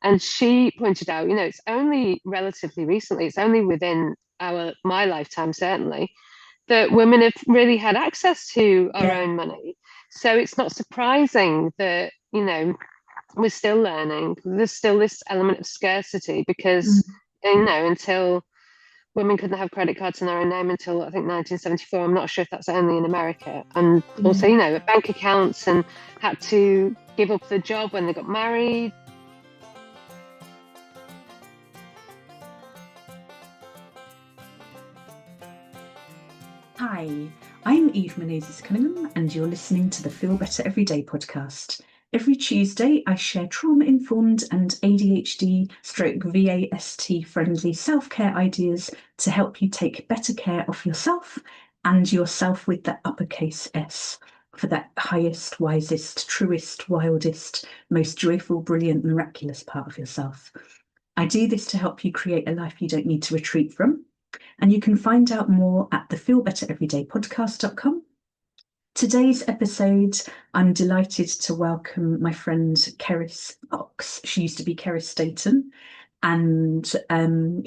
And she pointed out, it's only relatively recently, it's only within my lifetime, certainly, that women have really had access to our Yeah. own money. So it's not surprising that, we're still learning. There's still this element of scarcity because, Mm. until women couldn't have credit cards in their own name until I think 1974. I'm not sure if that's only in America. And also, Yeah. bank accounts and had to give up the job when they got married. Hi, I'm Eve Menezes Cunningham, and you're listening to the Feel Better Everyday podcast. Every Tuesday, I share trauma informed and ADHD stroke VAST friendly self care ideas to help you take better care of yourself and yourself with the uppercase S for that highest, wisest, truest, wildest, most joyful, brilliant, miraculous part of yourself. I do this to help you create a life you don't need to retreat from. And you can find out more at the feelbettereverydaypodcast.com. Today's episode, I'm delighted to welcome my friend Keris Fox. She used to be Keris Staten, and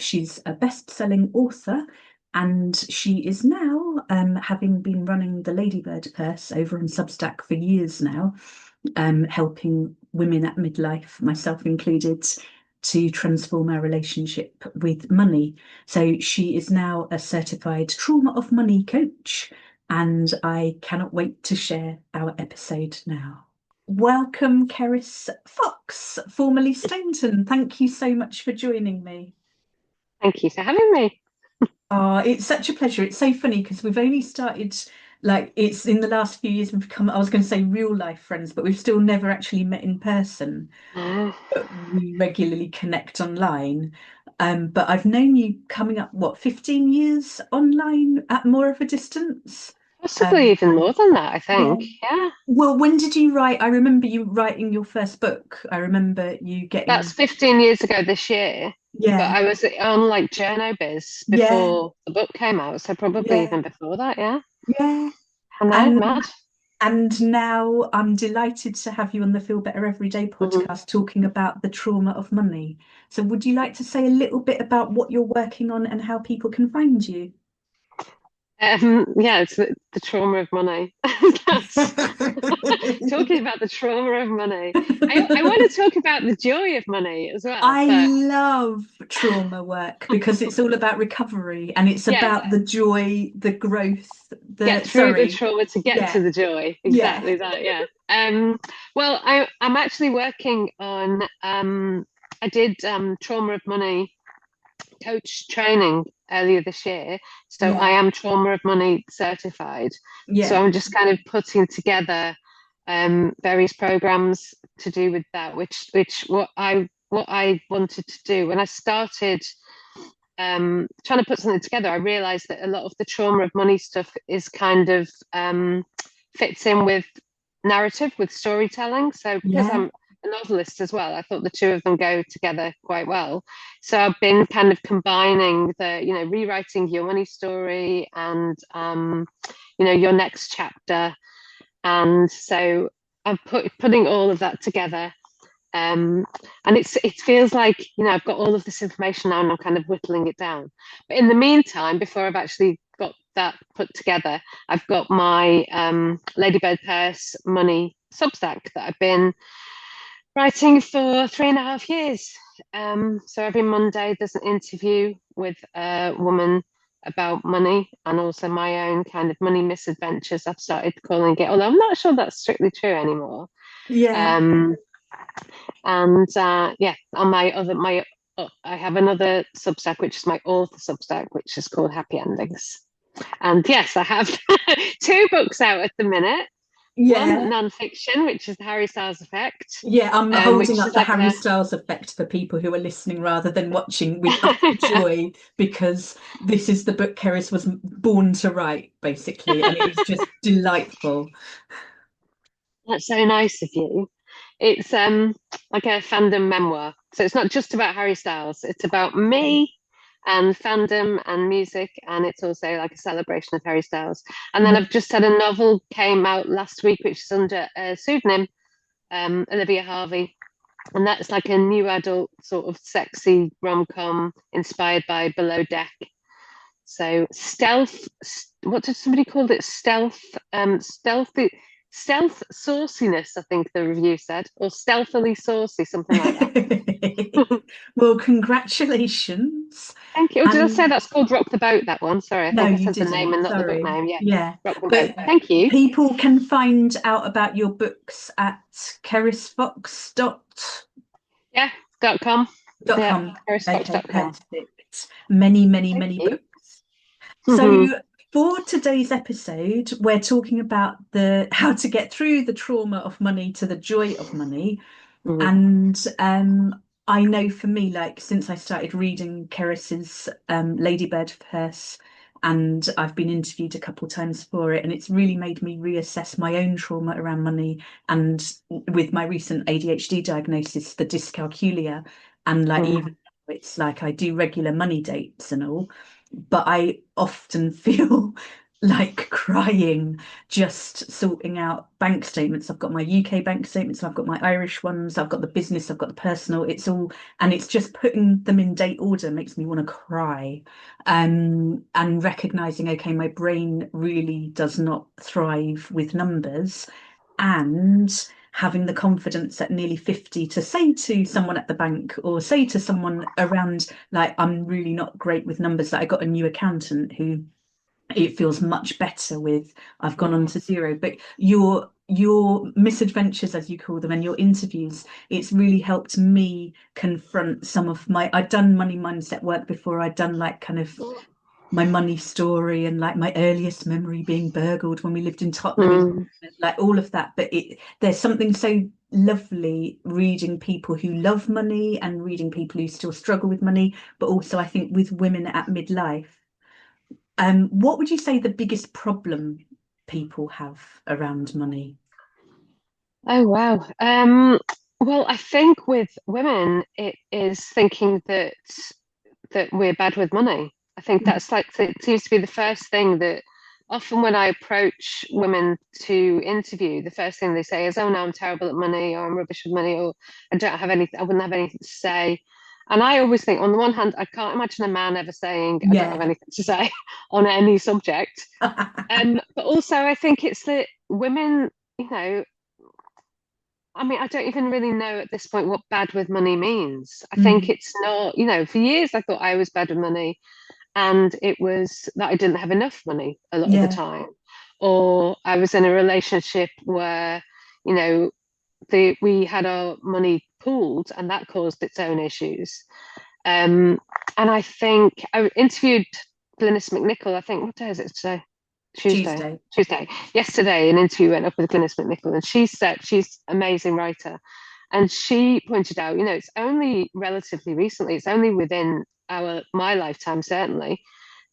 she's a best-selling author. And she is now, having been running the Ladybird Purse over on Substack for years now, helping women at midlife, myself included, to transform our relationship with money. So she is now a certified trauma of money coach, and I cannot wait to share our episode now. Welcome, Keris Fox, formerly Stainton. Thank you so much for joining me. Thank you for having me. It's such a pleasure. It's so funny because we've only started, like, it's in the last few years we've become, I was going to say real life friends, but we've still never actually met in person. Uh, But we regularly connect online. But I've known you coming up, what, 15 years online at more of a distance? Possibly Um, even more than that, I yeah. think. Yeah. Well, when did you write? I remember you writing your first book. I remember you That's getting, 15 years ago this year. But yeah, I was on like JournoBiz yeah, before the book came out. So probably yeah, even before that, yeah. yeah. I know, And mad. now I'm delighted to have you on the Feel Better Everyday Mhm. podcast talking about the trauma of money. So would you like to say a little bit about what you're working on and how people can find you? Yeah, it's the trauma of money. That's talking about the trauma of money. I want to talk about the joy of money as well, I but love trauma work because it's all about recovery and it's yeah, about the joy, the growth, get the through the sorry, trauma to get to yeah, the joy. yeah, Exactly that, yeah. Well, I'm actually working on I did trauma of money coach training earlier this year. So I yeah, am trauma of money certified. So yeah, I'm just kind of putting together various programs to do with that, which what I wanted to do when I started trying to put something together. I realized that a lot of the trauma of money stuff is kind of fits in with narrative, with storytelling. So because yeah, I'm a novelist as well, I thought the two of them go together quite well. So I've been kind of combining rewriting your money story and your next chapter. And so I'm putting all of that together. Um, and it feels like, I've got all of this information now and I'm kind of whittling it down. But in the meantime, before I've actually got that put together, I've got my Ladybird Purse Money Substack that I've been writing for 3.5 years. So every Monday there's an interview with a woman about money and also my own kind of money misadventures. I've started calling it, although I'm not sure that's strictly true anymore. yeah. Um, and yeah, on I have another Substack, which is my author Substack, which is called Happy Endings. And yes, I have two books out at the minute. One Yeah. non-fiction, which is the Harry Styles Effect, Yeah, I'm holding which up is the like Harry a Styles effect for people who are listening rather than watching with utter joy because this is the book Keris was born to write, basically, and it is just delightful. That's so nice of you. It's like a fandom memoir. So it's not just about Harry Styles, it's about me and fandom and music, and it's also like a celebration of Harry Styles. And then Yeah. I've just had a novel came out last week, which is under a pseudonym, Olivia Harvey. and that's like a new adult sort of sexy rom-com inspired by Below Deck. So stealth, what did somebody call it? Stealth sauciness, I think the review said, or stealthily saucy, something like that. Well, congratulations. Thank you. Oh, did I say And that's called Rock the Boat, that one? Sorry, I no, think I you said the name and didn't. not the book Sorry. name. Yeah, Yeah. Rock the Boat. But Thank you. people can find out about your books at Yeah, .com. Yeah, kerisfox.com. Okay, harrisfox.com. perfect. Many, many, Thank many you. books. So for today's episode, we're talking about the how to get through the trauma of money to the joy of money. Mhm. And I know for me, like since I started reading Keris's Ladybird Purse, and I've been interviewed a couple of times for it, and it's really made me reassess my own trauma around money. And with my recent ADHD diagnosis, the dyscalculia, and like Mhm. even it's like I do regular money dates and all, but I often feel like crying just sorting out bank statements. I've got my UK bank statements, I've got my Irish ones, I've got the business, I've got the personal. It's all, and it's just putting them in date order makes me want to cry. And recognizing, okay, my brain really does not thrive with numbers, and having the confidence at nearly 50 to say to someone at the bank or say to someone around, like, I'm really not great with numbers. That I got a new accountant who it feels much better with. I've gone on to zero. But your misadventures, as you call them, and your interviews, it's really helped me confront some of my, I've done money mindset work before. I'd done like kind of my money story and like my earliest memory being burgled when we lived in Tottenham, and Mhm. like all of that. But there's something so lovely reading people who love money and reading people who still struggle with money, but also I think with women at midlife. What would you say the biggest problem people have around money? Oh wow. Well, I think with women, it is thinking that we're bad with money. I think that's like it seems to be the first thing that often when I approach women to interview, the first thing they say is, "Oh no, I'm terrible at money, or I'm rubbish with money, or I wouldn't have anything to say." And I always think, on the one hand, I can't imagine a man ever saying, "I don't have Yeah. anything to say" on any subject. But also, I think it's that women, you know, I mean, I don't even really know at this point what bad with money means. I think Mm, it's not, for years I thought I was bad with money, and it was that I didn't have enough money a lot of the yeah. time. Or I was in a relationship where, you know, we had our money pooled and that caused its own issues. Um, and I think I interviewed Glynis McNichol, I think, what day is it today? Tuesday. Tuesday. Tuesday. Yesterday, an interview went up with Glynis McNichol, and she said she's an amazing writer. And she pointed out, it's only relatively recently, it's only within my lifetime, certainly,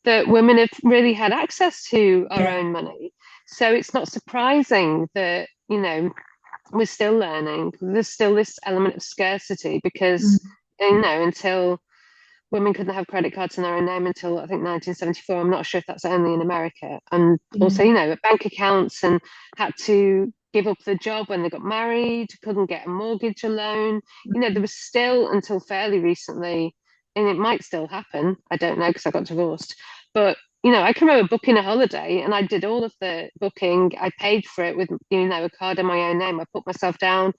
that women have really had access to our Yeah. own money. So it's not surprising that, we're still learning. There's still this element of scarcity because, Mm, until women couldn't have credit cards in their own name until I think 1974. I'm not sure if that's only in America. And yeah. also, bank accounts, and had to give up the job when they got married, couldn't get a mortgage alone. There was still until fairly recently, and it might still happen. I don't know because I got divorced. But I can remember booking a holiday and I did all of the booking. I paid for it with, a card in my own name. I put myself down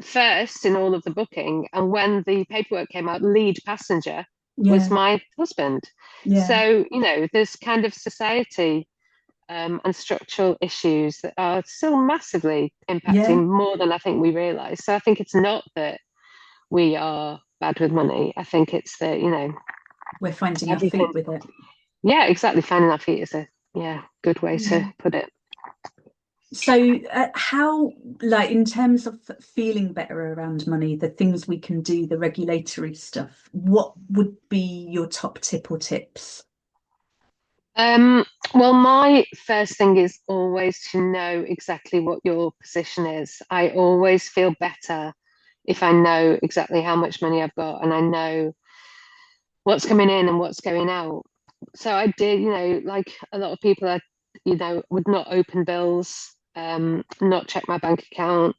first in all of the booking. And when the paperwork came out, lead passenger was Yeah. my husband. Yeah. So, there's kind of society and structural issues that are still massively Yeah. impacting more than I think we realize. So I think it's not that we are bad with money. I think it's that, We're finding our everything. feet with it. Yeah, exactly. Finding our feet is a good way Yeah. to put it. So, how, like, in terms of feeling better around money, the things we can do, the regulatory stuff, what would be your top tip or tips? Um, well, my first thing is always to know exactly what your position is. I always feel better if I know exactly how much money I've got and I know what's coming in and what's going out. So I did, like a lot of people, would not open bills, not check my bank account,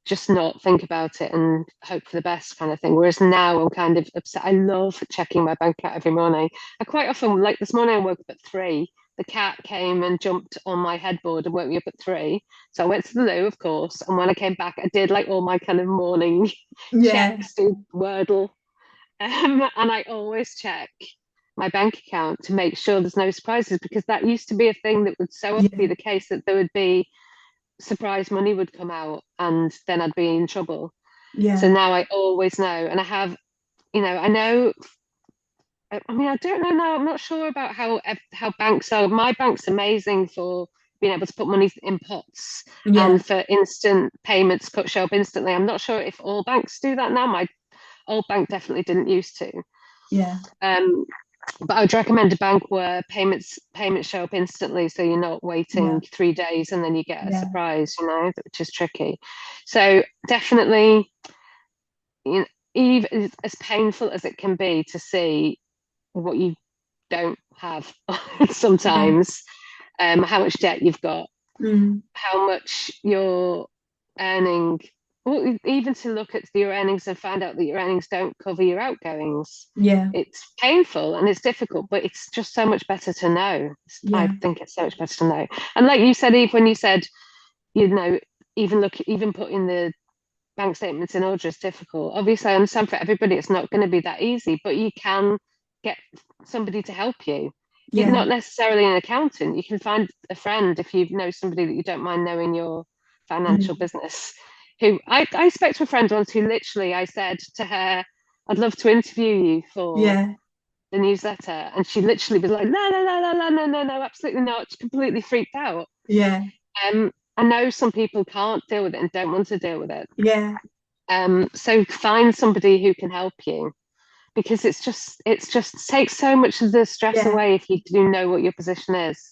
just not think about it and hope for the best kind of thing. Whereas now I'm kind of upset. I love checking my bank account every morning. I quite often, like this morning, I woke up at 3. The cat came and jumped on my headboard and woke me up at 3. So I went to the loo, of course. And when I came back, I did like all my kind of morning Yeah. checks, do Wordle. And I always check my bank account to make sure there's no surprises, because that used to be a thing that would so often be Yeah. the case, that there would be surprise money would come out and then I'd be in trouble. So Yeah. now I always know. And I have, I know, I mean, I don't know now. I'm not sure about how banks are. My bank's amazing for being able to put money in pots Yeah. and for instant payments show up instantly. I'm not sure if all banks do that now. My old bank definitely didn't used to. Yeah. But I would recommend a bank where payments show up instantly, so you're not Yeah. waiting 3 days and then you get a Yeah. surprise, which is tricky. So definitely, even as painful as it can be to see what you don't have Yeah. sometimes, how much debt you've got, Mm. how much you're earning, well, even to look at your earnings and find out that your earnings don't cover your outgoings. Yeah. It's painful and it's difficult, but it's just so much better to know. I Yeah. think it's so much better to know. And like you said, Eve, when you said, you know, even putting the bank statements in order is difficult. Obviously, I understand for everybody it's not going to be that easy, but you can get somebody to help you. You're Yeah. not necessarily an accountant. You can find a friend if you know somebody that you don't mind knowing your financial Mm. business. Who I spoke to a friend once who literally I said to her, I'd love to interview you for Yeah. the newsletter. And she literally was like, no, no, no, no, no, no, no, no, absolutely not. She completely freaked out. Yeah. I know some people can't deal with it and don't want to deal with it. Yeah. So find somebody who can help you, because it's just takes so much of the stress Yeah. away if you do know what your position is.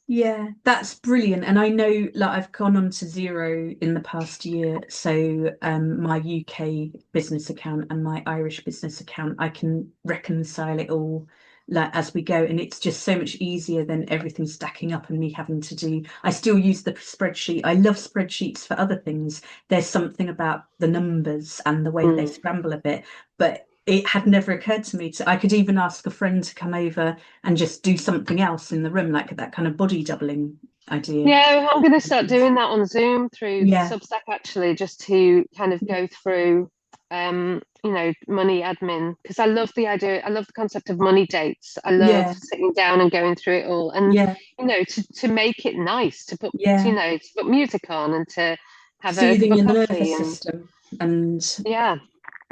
Yeah, that's brilliant. And I know, like, I've gone on to Zero in the past year. So, my UK business account and my Irish business account, I can reconcile it all, like, as we go. And it's just so much easier than everything stacking up and me having to do. I still use the spreadsheet. I love spreadsheets for other things. There's something about the numbers and the way they Mm. scramble a bit, but it had never occurred to me I could even ask a friend to come over and just do something else in the room, like that kind of body doubling idea. Yeah, I'm going to start doing that on Zoom through Yeah, Substack actually, just to kind of go through, money admin, because I love the idea. I love the concept of money dates. I love yeah, sitting down and going through it all, and yeah, to make it nice, yeah. to put music on and to have a cup Soothing of your coffee, nervous and system and yeah.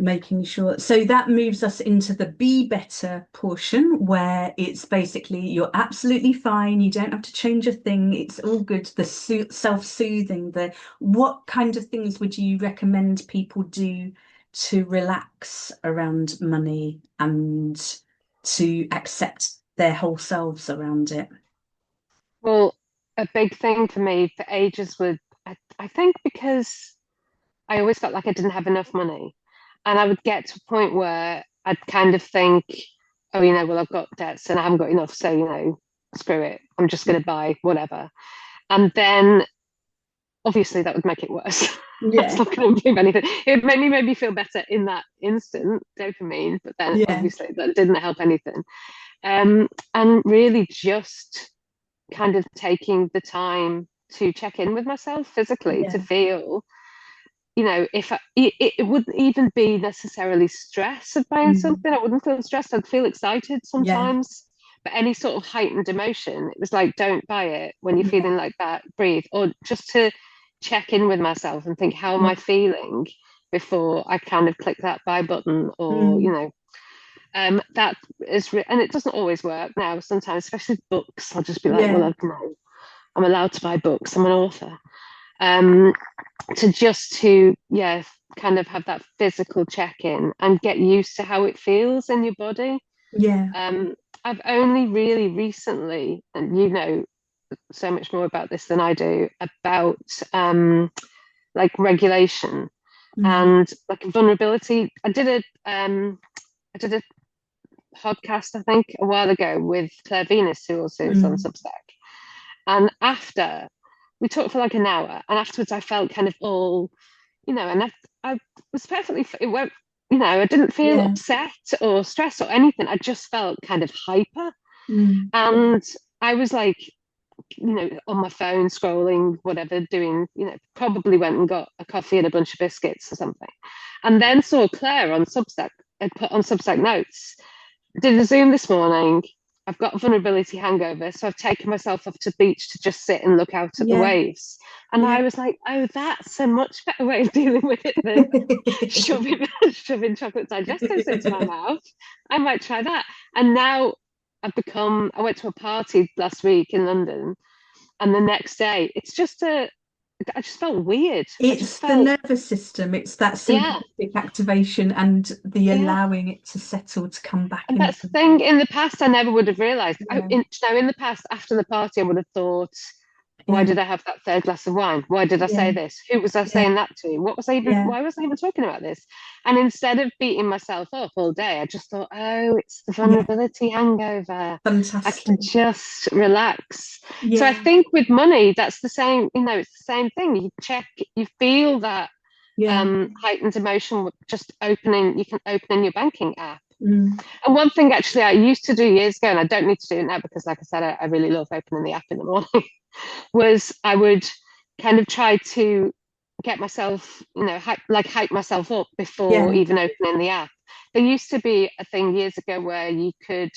making sure. So that moves us into the be better portion where it's basically you're absolutely fine. You don't have to change a thing. It's all good. The self-soothing, what kind of things would you recommend people do to relax around money and to accept their whole selves around it? Well, a big thing for me for ages I think because I always felt like I didn't have enough money. And I would get to a point where I'd kind of think, oh, well, I've got debts and I haven't got enough. So, screw it. I'm just going to buy whatever. And then obviously that would make it worse. That's Yeah, not going to improve anything. It made me feel better in that instant, dopamine, but then yeah, obviously that didn't help anything. And really just kind of taking the time to check in with myself physically to yeah, feel, if it wouldn't even be necessarily stress of buying mm, something. I wouldn't feel stressed. I'd feel excited yeah, sometimes. But any sort of heightened emotion, it was like, don't buy it when you're yeah, feeling like that. Breathe, or just to check in with myself and think, how am yeah, I feeling before I kind of click that buy button, or mm, that and it doesn't always work now. Sometimes, especially with books, I'll just be like, well, yeah, I'm allowed to buy books. I'm an author. Um, to yeah, kind of have that physical check-in and get used to how it feels in your body. yeah, I've only really recently, and you know so much more about this than I do, about like regulation mm, and like vulnerability. I did a podcast, I think, a while ago with Claire Venus, who also is on mm, Substack. And after we talked for like an hour, and afterwards I felt kind of all, and I was perfectly, it won't, I didn't feel Yeah. upset or stressed or anything. I just felt kind of hyper. Mm. And I was like, on my phone scrolling, whatever, doing, probably went and got a coffee and a bunch of biscuits or something. And then saw Claire on Substack, had put on Substack notes, did a Zoom this morning. I've got a vulnerability hangover, so I've taken myself off to the beach to just sit and look out at the Yeah. waves. And Yeah. I was like, oh, that's a much better way of dealing with it than shoving chocolate digestives into my mouth. I might try that. And now I went to a party last week in London, and the next day, I just felt weird. I just It's the felt, nervous system. It's that yeah, sympathetic activation and the yeah. allowing it to settle, to come back And that's into. the thing. In the past, I never would have realised. Yeah. In the past, after the party, I would have thought, why Yeah. did I have that third glass of wine? Why did I Yeah. say this? Who was I Yeah. saying that to? What was I even? Yeah. Why was I even talking about this? And instead of beating myself up all day, I just thought, oh, it's the Yeah. vulnerability hangover. I can Fantastic. just relax. So I Yeah. think with money, that's the same. It's the same thing. You feel that Yeah. heightened emotion just opening. You can open in your banking app. Mm. And one thing actually I used to do years ago, and I don't need to do it now because, like I said, I really love opening the app in the morning, was I would kind of try to get myself, hype myself up before Yeah. even opening the app. There used to be a thing years ago where you could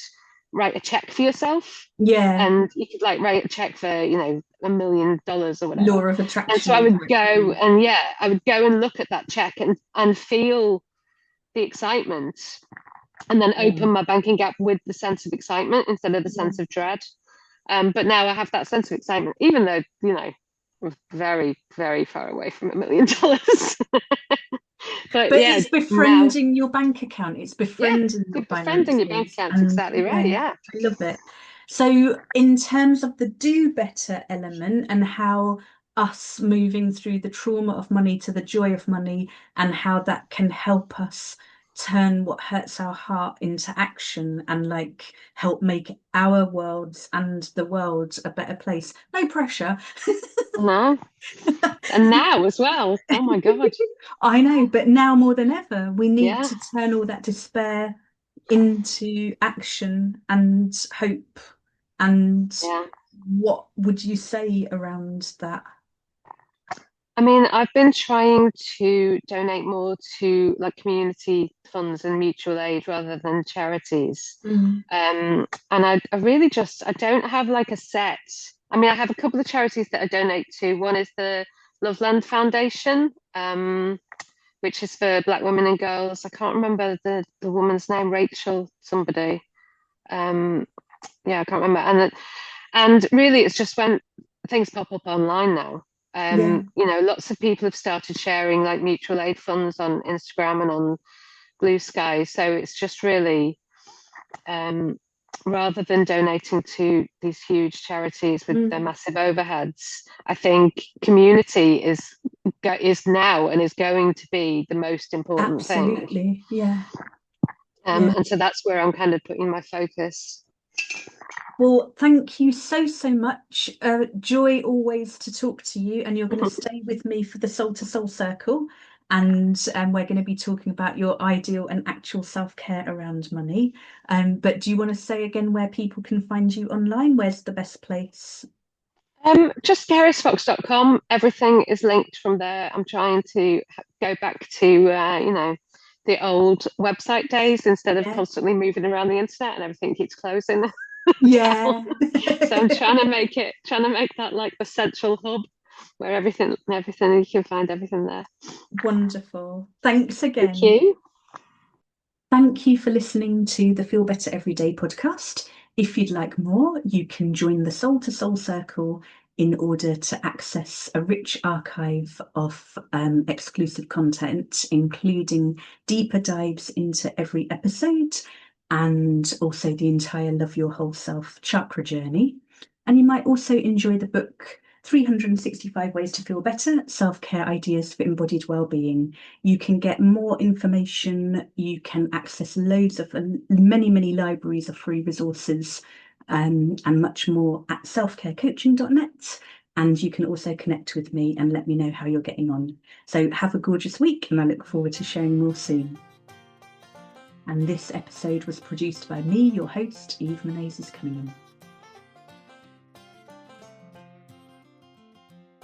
write a check for yourself, Yeah. and you could like write a check for, $1 million or whatever. Law of And so attraction I over would it. go and yeah, I would go and look at that check and feel the excitement and then Yeah. open my banking app with the sense of excitement instead of the Yeah. sense of dread. But now I have that sense of excitement, even though, we're very, very far away from $1 million. But But yeah, it's now, befriending your bank account, it's yeah, befriending your you're befriending your bank finances. account. And Exactly right. yeah, Yeah. I love it. So, in terms of the do better element and how us moving through the trauma of money to the joy of money and how that can help us turn what hurts our heart into action and like help make our worlds and the world a better place. No pressure. No. And now as well. Oh my God. I know, but now more than ever, we need Yeah. to turn all that despair into action and hope. And Yeah. what would you say around that? I mean, I've been trying to donate more to like community funds and mutual aid rather than charities. Mm. And I really just I don't have like a set. I mean, I have a couple of charities that I donate to. One is the Loveland Foundation, which is for Black women and girls. I can't remember the woman's name, Rachel somebody. Um, yeah, I can't remember. And really, it's just when things pop up online now. Yeah, Lots of people have started sharing like mutual aid funds on Instagram and on Blue Sky. So it's just really, um, rather than donating to these huge charities with their mm. massive overheads, I think community is now and is going to be the most important thing. Absolutely. Yeah, yeah. And so that's where I'm kind of putting my focus. Well, thank you so, so much. Joy always to talk to you, and you're going to stay with me for the Soul to Soul Circle. And we're going to be talking about your ideal and actual self-care around money. But do you want to say again where people can find you online? Where's the best place? Just garysfox.com. Everything is linked from there. I'm trying to go back to, the old website days instead of Yeah. constantly moving around the internet and everything keeps closing Yeah. down. So I'm trying to make that like the central hub where everything you can find everything there. Wonderful. Thanks Thank again. you. Thank you for listening to the Feel Better Everyday podcast. If you'd like more, you can join the Soul to Soul Circle in order to access a rich archive of exclusive content, including deeper dives into every episode and also the entire Love Your Whole Self chakra journey. And you might also enjoy the book 365 Ways to Feel Better, Self-Care Ideas for Embodied Wellbeing. You can get more information. You can access loads of many, many libraries of free resources and much more at selfcarecoaching.net. And you can also connect with me and let me know how you're getting on. So have a gorgeous week, and I look forward to sharing more soon. And this episode was produced by me, your host, Eve Menezes Cunningham.